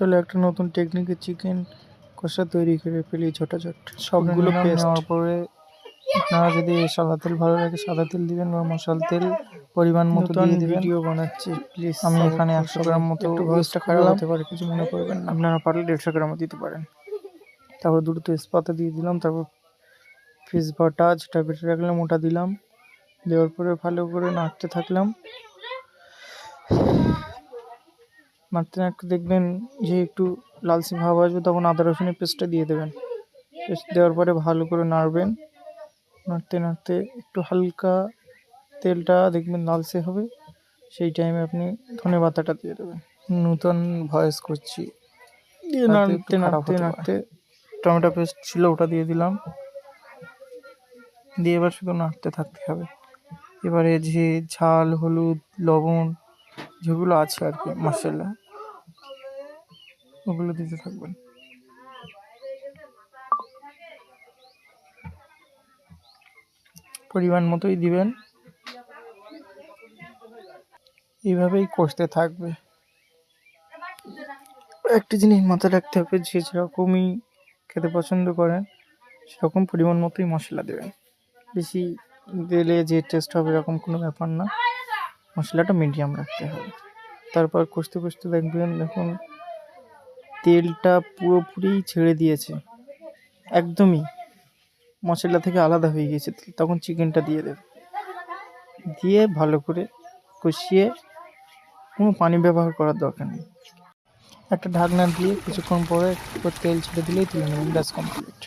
চলো একটা নতুন টেকনিকে চিকেন কষা তৈরি করে ফেলি ঝটাঝট। সবগুলো পেস্ট নেওয়ার পরে আপনারা যদি সাদা তেল ভালো লাগে সাদা তেল দিবেন বা মশলা তেল পরিমাণ মতো দিয়ে দিবেন। ভিডিও বানাচ্ছি প্লিজ, আমি এখানে 100 গ্রাম মতো, ভয়েসটা খারাপ হতে পারে কিছু মনে করবেন না, আপনারা পারলে 150 গ্রামও দিতে পারেন। তারপর দুটো তেজপাতা দিয়ে দিলাম, তারপর ফিশ বাটা যেটা বেটে রাখলাম ওটা দিলাম, দেওয়ার পরে ভালো করে নাড়তে থাকলাম। নাড়তে নাড়তে দেখবেন যে একটু লালচে ভাব আসবে, তখন আদা রসুনের পেস্টটা দিয়ে দেবেন। পেস্ট দেওয়ার পরে ভালো করে নাড়বেন, নাড়তে নাড়তে একটু হালকা তেলটা দেখবেন লালচে হবে, সেই টাইমে আপনি ধনেপাতাটা দিয়ে দেবেন। নতুন ভয়েস করছি, দিয়ে নাড়তে নাড়তে নাড়তে টমেটো পেস্ট ছিল ওটা দিয়ে দিলাম, দিয়ে এবার শুধু নাড়তে থাকতে হবে। এবারে যে ঝাল, হলুদ, লবণ যেগুলো আছে আর কি মশলা, ওগুলো দিতে থাকবেন। পরিমাণ মতোই দিবেন, এইভাবেই কষতে থাকবে। একটা জিনিস মাথায় রাখতে হবে, যে যেরকমই খেতে পছন্দ করেন সেরকম পরিমাণ মতোই মশলা দেবেন। বেশি দিলে যে টেস্ট হবে এরকম কোনো ব্যাপার না, মশলাটা মিডিয়াম রাখতে হবে। তারপর কষতে কষতে দেখবেন দেখুন তেলটা পুরোপুরি ছেড়ে দিয়েছে, একদমই মশলা থেকে আলাদা হয়ে গিয়েছে তেল। তখন চিকেনটা দিয়ে দেবে, দিয়ে ভালো করে কষিয়ে, কোনো পানি ব্যবহার করার দরকার নেই। একটা ঢাকনা দিয়ে কিছুক্ষণ পরে তেল ছেড়ে দিলেই তুলে নেবেন, ব্যাস কমপ্লিট।